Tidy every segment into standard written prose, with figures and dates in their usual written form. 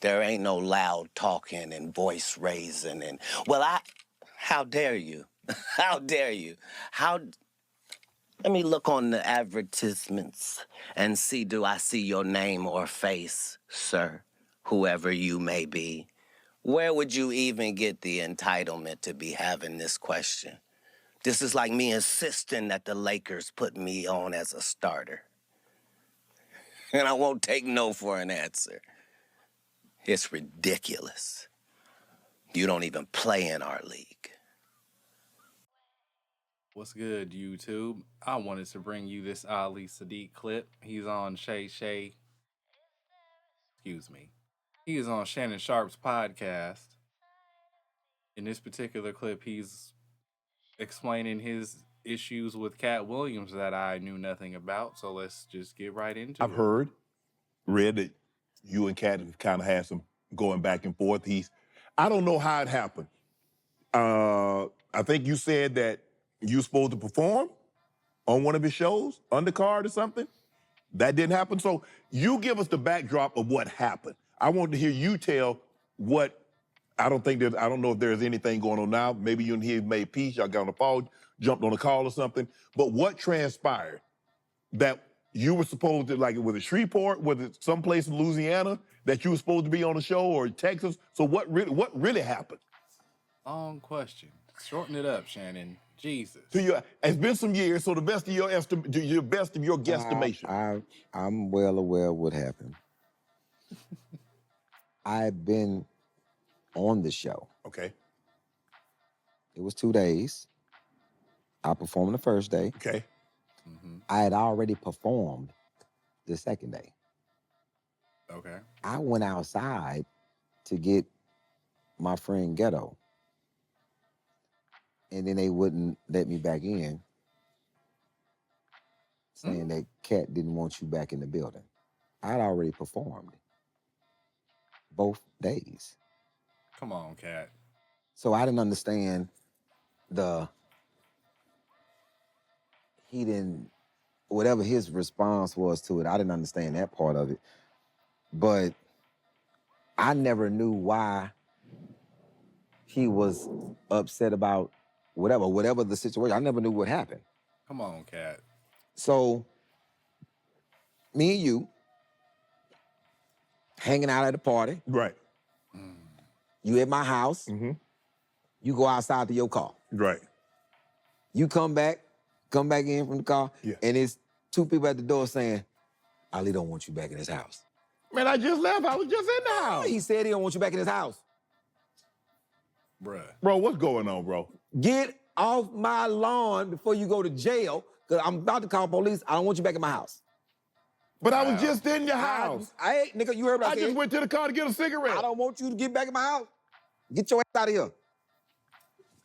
There ain't no loud talking and voice raising and, how dare you? How dare you? Let me look on the advertisements and see, do I see your name or face, sir, whoever you may be? Where would you even get the entitlement to be having this question? This is like me insisting that the Lakers put me on as a starter. And I won't take no for an answer. It's ridiculous. You don't even play in our league. What's good, YouTube? I wanted to bring you this Ali Siddiq clip. He's on excuse me. He is on Shannon Sharp's podcast. In this particular clip, he's explaining his issues with Katt Williams that I knew nothing about. So let's just get right into it. I've read that you and Katt have kind of had some going back and forth. I don't know how it happened. I think you said that you were supposed to perform on one of his shows, undercard or something. That didn't happen. So you give us the backdrop of what happened. I want to hear you tell what. I don't know if there's anything going on now. Maybe you and he made peace. Y'all got on the phone, jumped on a call or something. But what transpired that you were supposed to, like, was it Shreveport? Was it someplace in Louisiana that you were supposed to be on the show, or Texas? So what really happened? Long question. Shorten it up, Shannon. Jesus. It's been some years, so the best of your guesstimation. I'm well aware of what happened. I've been on the show. Okay. It was 2 days. I performed the first day. Okay. Mm-hmm. I had already performed the second day. Okay. I went outside to get my friend Ghetto. And then they wouldn't let me back in, saying that Katt didn't want you back in the building. I'd already performed both days. Come on, Katt. So I didn't understand whatever his response was to it, I didn't understand that part of it. But I never knew why he was upset about whatever the situation. I never knew what happened. Come on, Katt. So me and you hanging out at a party. Right. You at my house. Mm-hmm. You go outside to your car. Right. You come back in from the car, Yeah. and it's two people at the door saying, Ali don't want you back in his house. Man, I just left. I was just in the house. He said he don't want you back in his house. Bruh. Bro, what's going on, bro? Get off my lawn before you go to jail, because I'm about to call police. I don't want you back in my house. But I was just in your house. Hey, nigga, you heard what I said? just went to the car to get a cigarette. I don't want you to get back in my house. Get your ass out of here.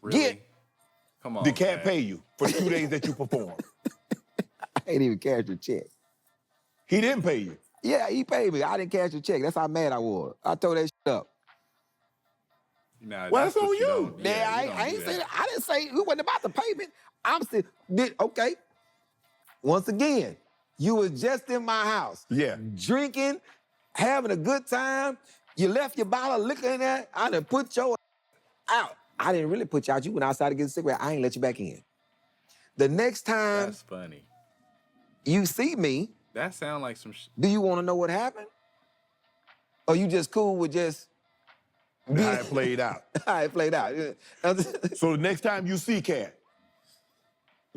Really? Get. Come on, Did Katt pay you for the 2 days that you performed? I ain't even cashed your check. He didn't pay you. Yeah, he paid me. I didn't cash your check. That's how mad I was. I told that shit up. Nah, Well, that's what on you. don't- Yeah, you I don't ain't do say that. that. I didn't say it wasn't about the payment. I'm still okay. Once again, you was just in my house. Yeah. Drinking, having a good time. You left your bottle of liquor in there. I done put your out. I didn't really put you out. You went outside to get a cigarette. I ain't let you back in. The next time That's funny. you see me, That sound like some do you want to know what happened? Or you just cool with just How it played out. how it played out? So the next time you see Katt,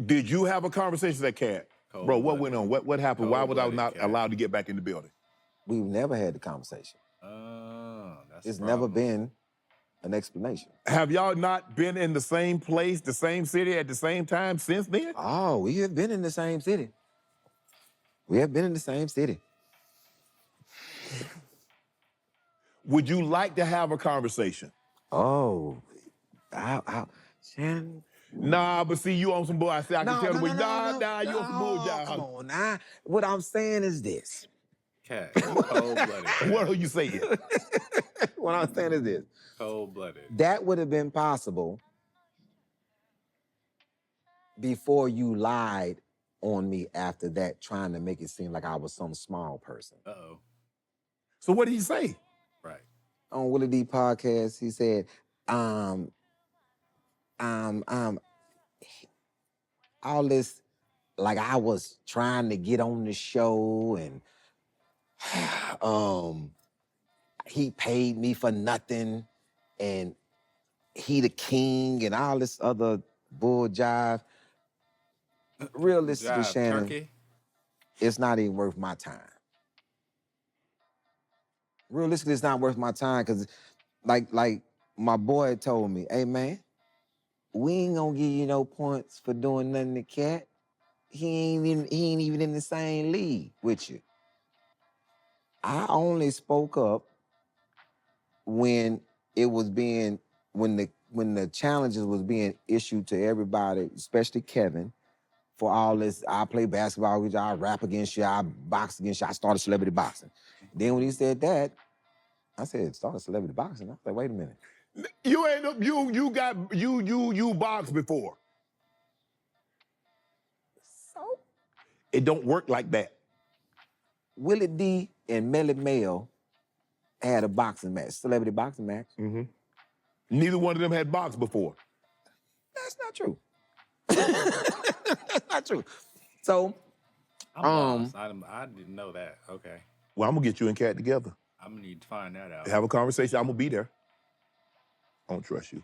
did you have a conversation with that Katt? Bro, what went on? What happened? Why was I Cold-blooded not Katt. allowed to get back in the building? We've never had the conversation. That's It's the never problem. been an explanation. Have y'all not been in the same place, the same city at the same time since then? Oh, we have been in the same city. We have been in the same city. Would you like to have a conversation? Oh, Shannon. Nah, but see, you on some bull. I can tell the way. You on some bull. Come on now. What I'm saying is this. Katt, you cold-blooded. Katt. What are you saying? What I'm saying is this. Cold-blooded. That would have been possible before you lied on me after that, trying to make it seem like I was some small person. Uh-oh. So what did he say? Right. on Willie D podcast, he said, um, all this, like I was trying to get on the show and he paid me for nothing and he the king and all this other bull jive. Realistically, Jive Shannon, turkey. it's not even worth my time. Realistically, it's not worth my time because like my boy told me, hey man, we ain't gonna give you no points for doing nothing to Katt. He ain't even in the same league with you. I only spoke up when the challenges was being issued to everybody, especially Kevin, for all this. I play basketball with you, I rap against you, I box against you, I started celebrity boxing. Then when he said that, I said, started celebrity boxing. I was like, wait a minute. You ain't you boxed before. So It don't work like that. Willie D and Melly Mel had a boxing match, celebrity boxing match. Mm-hmm. Neither one of them had boxed before. That's not true. That's not true. So, I'm lost. I didn't know that. Okay. Well, I'm gonna get you and Katt together. I'm gonna need to find that out. Have a conversation. I'm gonna be there. I don't trust you.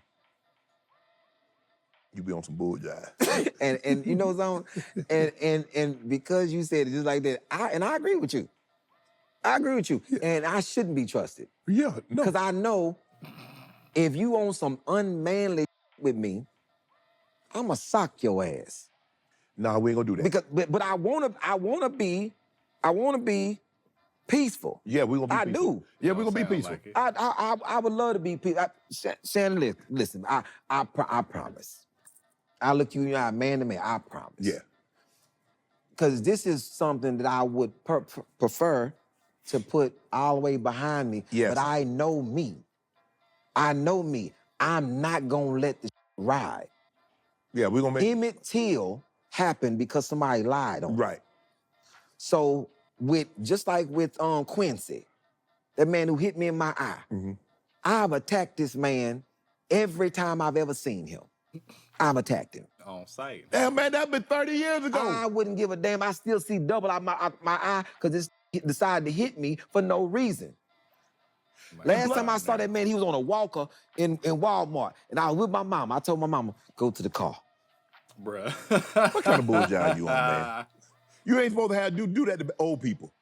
You be on some bull jive. and you know something? And because you said it just like that, I agree with you. I agree with you. Yeah. And I shouldn't be trusted. Yeah, no. Because I know if you on some unmanly with me, I'ma sock your ass. Nah, we ain't gonna do that. Because but I wanna be peaceful. Yeah, we're gonna be peaceful. do. Yeah, we're gonna be peaceful. Like it. I would love to be peaceful. Shannon, listen, I promise. I look you in your eye, man to man, I promise. Yeah. Because this is something that I would prefer to put all the way behind me. Yes. But I know me. I'm not gonna let this ride. Yeah, we're gonna make Emmett Till happened because somebody lied on him. right. So just like with Quincy, that man who hit me in my eye, I've attacked this man every time I've ever seen him. I've attacked him. On site. Damn, man, that's been 30 years ago. I wouldn't give a damn. I still see double out my eye because this decided to hit me for no reason. Last time I saw that man, he was on a walker in Walmart. And I was with my mama. I told my mama, go to the car. Bruh. What kind of bull jive you on, man? You ain't supposed to do that to old people.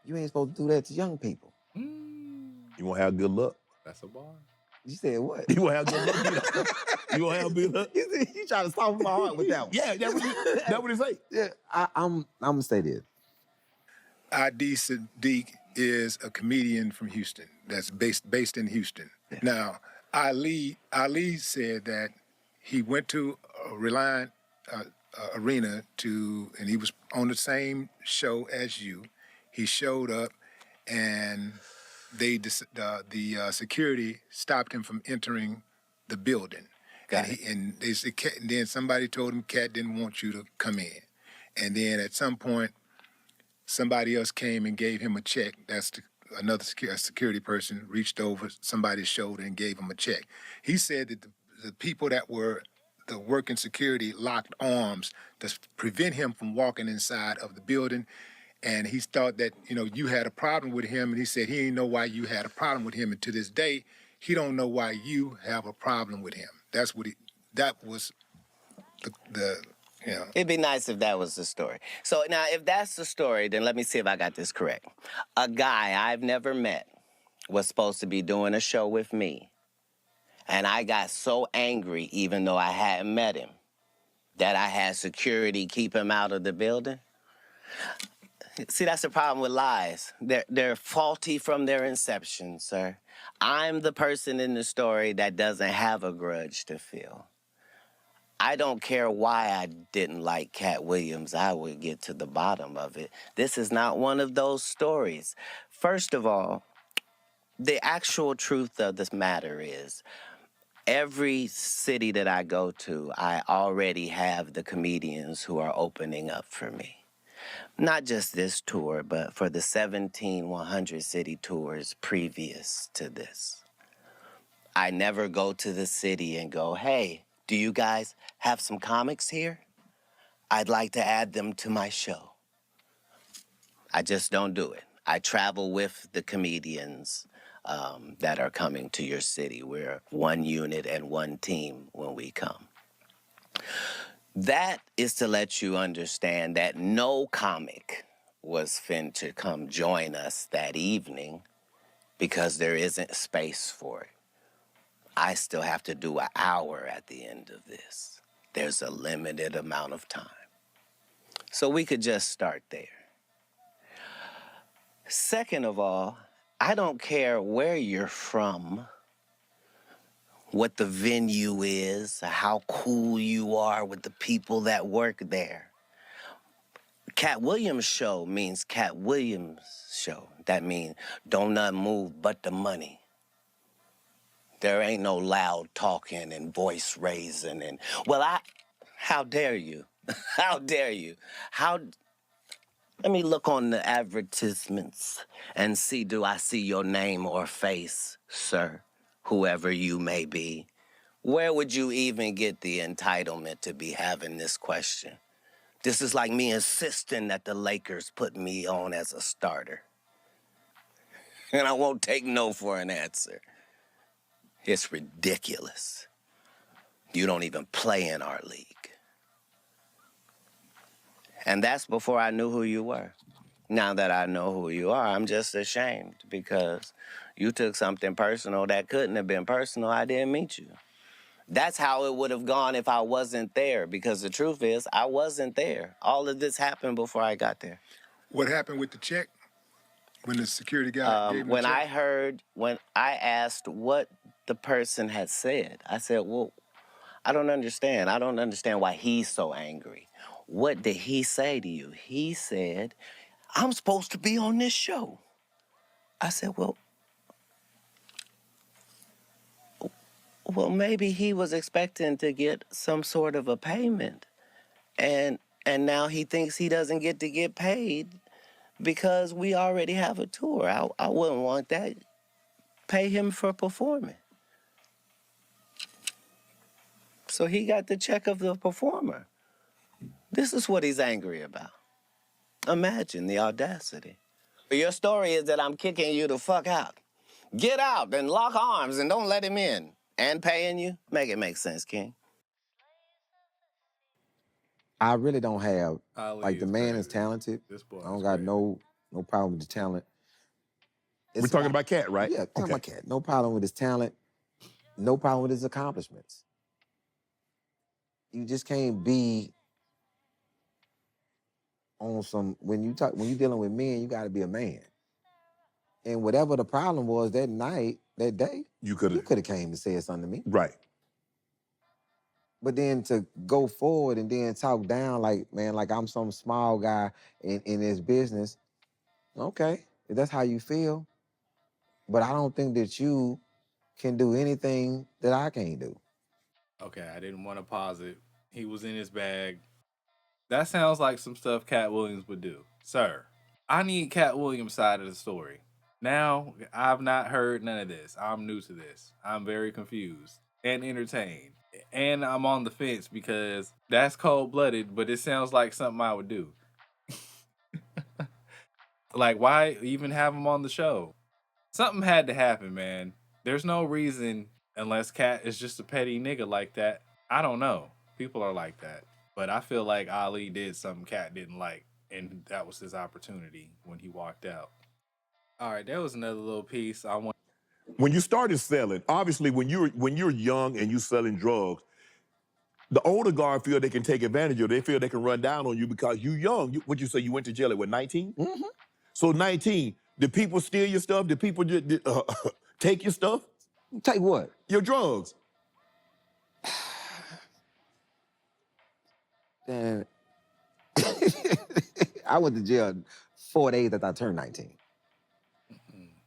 You ain't supposed to do that to young people. You won't have good luck. That's a bar. You said what? You won't have good luck. You won't have good luck. You trying to soften my heart with that one. Yeah, that's what he say. Yeah, I'm gonna say this. Ali Siddiq is a comedian from Houston that's based in Houston. Yeah. Now, Ali said that he went to a Reliant Arena and he was on the same show as you. He showed up, and the security stopped him from entering the building. And they said, then somebody told him Katt didn't want you to come in. And then at some point, somebody else came and gave him a check. Another security person reached over somebody's shoulder and gave him a check. He said that the people that were the working security locked arms to prevent him from walking inside of the building. And he thought that, you had a problem with him. And he said he didn't know why you had a problem with him. And to this day, he don't know why you have a problem with him. That was the. It'd be nice if that was the story. So now, if that's the story, then let me see if I got this correct. A guy I've never met was supposed to be doing a show with me. And I got so angry, even though I hadn't met him, that I had security keep him out of the building. See, that's the problem with lies. They're faulty from their inception, sir. I'm the person in the story that doesn't have a grudge to feel. I don't care why I didn't like Katt Williams. I would get to the bottom of it. This is not one of those stories. First of all, the actual truth of this matter is, every city that I go to, I already have the comedians who are opening up for me. Not just this tour, but for the 17 100 city tours previous to this. I never go to the city and go, hey, do you guys have some comics here? I'd like to add them to my show. I just don't do it. I travel with the comedians that are coming to your city. We're one unit and one team when we come. That is to let you understand that no comic was fin to come join us that evening because there isn't space for it. I still have to do an hour at the end of this. There's a limited amount of time. So we could just start there. Second of all, I don't care where you're from, what the venue is, how cool you are with the people that work there. Katt Williams show means Katt Williams show. That means don't nothing move but the money. There ain't no loud talking and voice raising and, how dare you? How dare you? Let me look on the advertisements and see, do I see your name or face, sir, whoever you may be? Where would you even get the entitlement to be having this question? This is like me insisting that the Lakers put me on as a starter. And I won't take no for an answer. It's ridiculous. You don't even play in our league. And that's before I knew who you were. Now that I know who you are, I'm just ashamed because you took something personal that couldn't have been personal. I didn't meet you. That's how it would have gone if I wasn't there, because the truth is, I wasn't there. All of this happened before I got there. What happened with the check? When the security guy gave him When the check? when I asked what the person had said, I said, well, I don't understand. I don't understand why he's so angry. What did he say to you? He said, I'm supposed to be on this show. I said, well, maybe he was expecting to get some sort of a payment. And now he thinks he doesn't get to get paid because we already have a tour. I wouldn't want that. Pay him for performing. So he got the check of the performer. This is what he's angry about. Imagine the audacity. Your story is that I'm kicking you the fuck out. Get out and lock arms and don't let him in. And paying you? Make it make sense, King. I really don't have, Ali like, the is man is crazy. talented. This boy I don't is got crazy. no problem with the talent. We're talking about Katt, right? Yeah, talking about Katt. No problem with his talent. No problem with his accomplishments. You just can't be on some, when you're dealing with men, you got to be a man. And whatever the problem was that night, that day, You could you have. could have came and said something to me. Right. But then to go forward and then talk down like, man, like I'm some small guy in this business, okay, if that's how you feel. But I don't think that you can do anything that I can't do. Okay, I didn't want to pause it. He was in his bag. That sounds like some stuff Katt Williams would do. Sir, I need Katt Williams' side of the story. Now, I've not heard none of this. I'm new to this. I'm very confused and entertained. And I'm on the fence because that's cold-blooded, but it sounds like something I would do. Like, why even have him on the show? Something had to happen, man. There's no reason, unless Katt is just a petty nigga like that. I don't know. People are like that. But I feel like Ali did something Katt didn't like, and that was his opportunity when he walked out. All right, there was another little piece I want. When you started selling, obviously when you're young and you selling drugs, the older guard feel they can take advantage of it. They feel they can run down on you because you young. What'd you say? You went to jail at what, 19? Mm-hmm. So 19, did people steal your stuff? Did people take your stuff? Take what? Your drugs. Damn. I went to jail 4 days after I turned 19.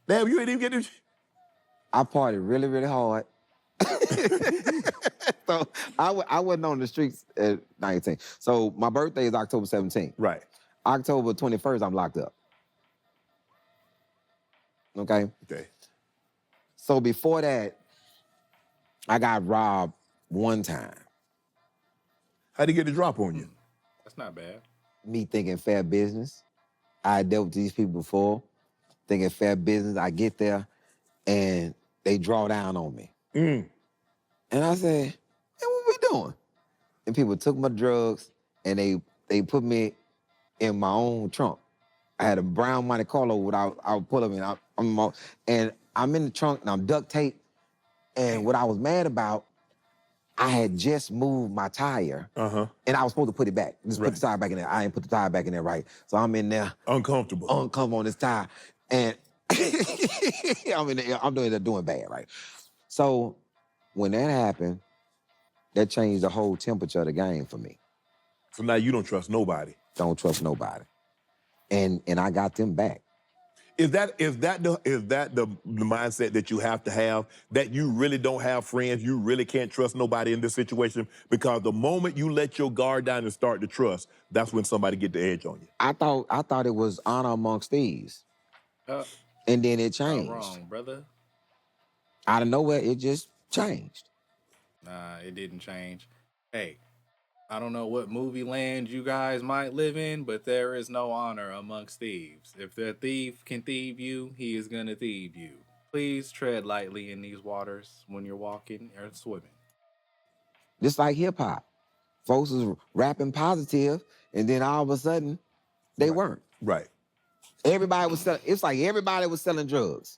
Damn, you ain't even get it. I partied really, really hard. So I wasn't on the streets at 19. So my birthday is October 17th. Right. October 21st, I'm locked up. Okay? Okay. So before that, I got robbed one time. How'd he get the drop on you? That's not bad. Me thinking fair business. I had dealt with these people before, thinking fair business. I get there, and they draw down on me. Mm. And I said, hey, what we doing? And people took my drugs, and they put me in my own trunk. I had a brown Monte Carlo I would pull up and I'm in the trunk, and I'm duct taped. And what I was mad about, I had just moved my tire, and I was supposed to put it back. Just put the tire back in there. I ain't put the tire back in there right. So I'm in there. Uncomfortable on this tire. And I'm in there, I'm doing bad, right? So when that happened, that changed the whole temperature of the game for me. So now you don't trust nobody. Don't trust nobody. And I got them back. Is that the mindset that you have to have, that you really don't have friends, you really can't trust nobody in this situation? Because the moment you let your guard down and start to trust, that's when somebody get the edge on you. I thought it was honor amongst thieves. And then it changed. Wrong, brother. Out of nowhere, it just changed. Nah, it didn't change. Hey, I don't know what movie land you guys might live in, but there is no honor amongst thieves. If the thief can thieve you, he is gonna thieve you. Please tread lightly in these waters when you're walking or swimming. Just like hip hop. Folks was rapping positive, and then all of a sudden, they weren't. Right. Everybody was selling, it's like everybody was selling drugs.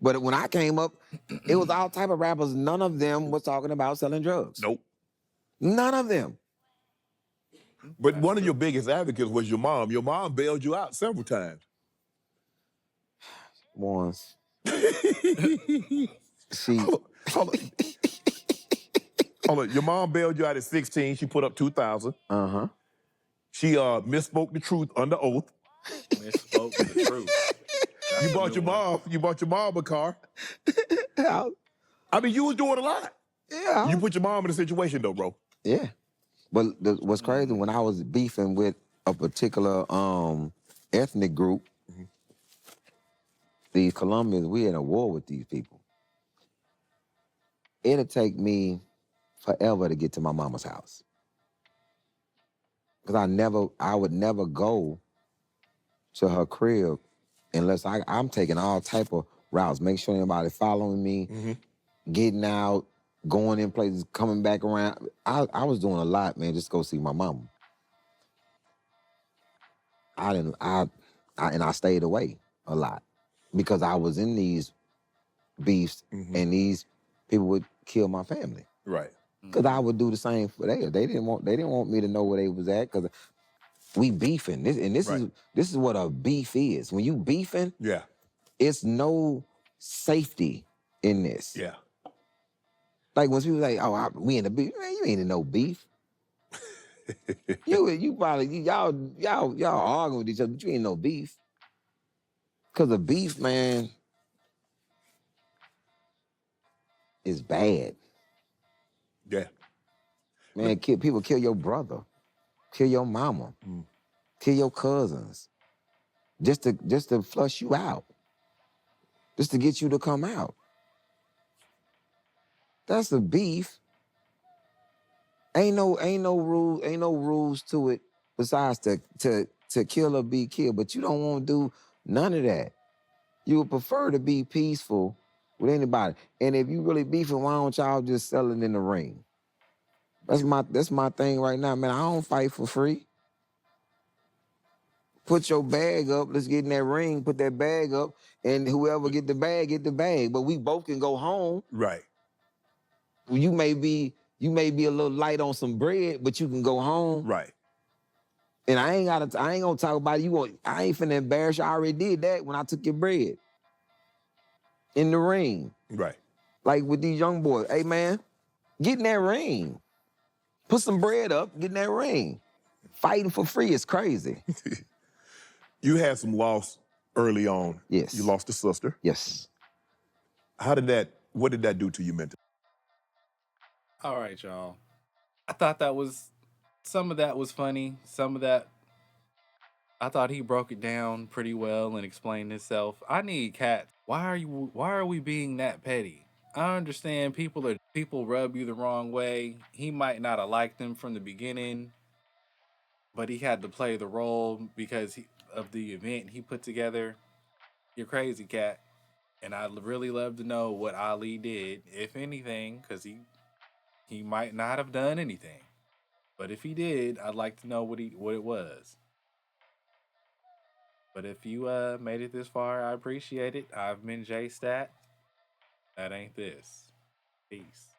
But when I came up, it was all type of rappers. None of them was talking about selling drugs. Nope. None of them. But one of your biggest advocates was your mom. Your mom bailed you out several times. Once. Hold on. Your mom bailed you out at 16. She put up $2,000. She misspoke the truth under oath. Misspoke the truth. You bought your mom a car. I mean, you was doing a lot. Yeah. You put your mom in a situation though, bro. Yeah. But what's crazy, when I was beefing with a particular ethnic group, these Colombians, we in a war with these people. It'll take me forever to get to my mama's house. Because I would never go to her crib unless I'm taking all type of routes. Make sure anybody following me, getting out, going in places, coming back around. I was doing a lot, man, just to go see my mama. And I stayed away a lot because I was in these beefs and these people would kill my family. Right. Because I would do the same for them. They didn't want me to know where they was at because we beefing. This is what a beef is. When you beefing, it's no safety in this. Yeah. Like when people like, oh, we in the beef. Man, you ain't in no beef. you probably y'all arguing with each other, but you ain't no beef. Cause the beef, man, is bad. Yeah. Man, people kill your brother, kill your mama, kill your cousins, just to flush you out, just to get you to come out. That's the beef. Ain't no rules to it besides to kill or be killed. But you don't want to do none of that. You would prefer to be peaceful with anybody. And if you really beefing, why don't y'all just sell it in the ring? That's my thing right now, man. I don't fight for free. Put your bag up. Let's get in that ring. Put that bag up, and whoever get the bag. But we both can go home. Right. You may be a little light on some bread, but you can go home. Right. And I ain't gonna talk about it. I ain't finna embarrass you. I already did that when I took your bread. In the ring. Right. Like with these young boys. Hey man, get in that ring. Put some bread up, get in that ring. Fighting for free is crazy. You had some loss early on. Yes. You lost a sister. Yes. What did that do to you mentally? All right, y'all. I thought some of that was funny. Some of that I thought he broke it down pretty well and explained himself. I need Cat. Why are we being that petty? I understand people rub you the wrong way. He might not have liked them from the beginning, but he had to play the role because of the event he put together. You're crazy, Cat. And I'd really love to know what Ali did, if anything, because he might not have done anything. But if he did, I'd like to know what it was. But if you made it this far, I appreciate it. I've been J Stat. That ain't this. Peace.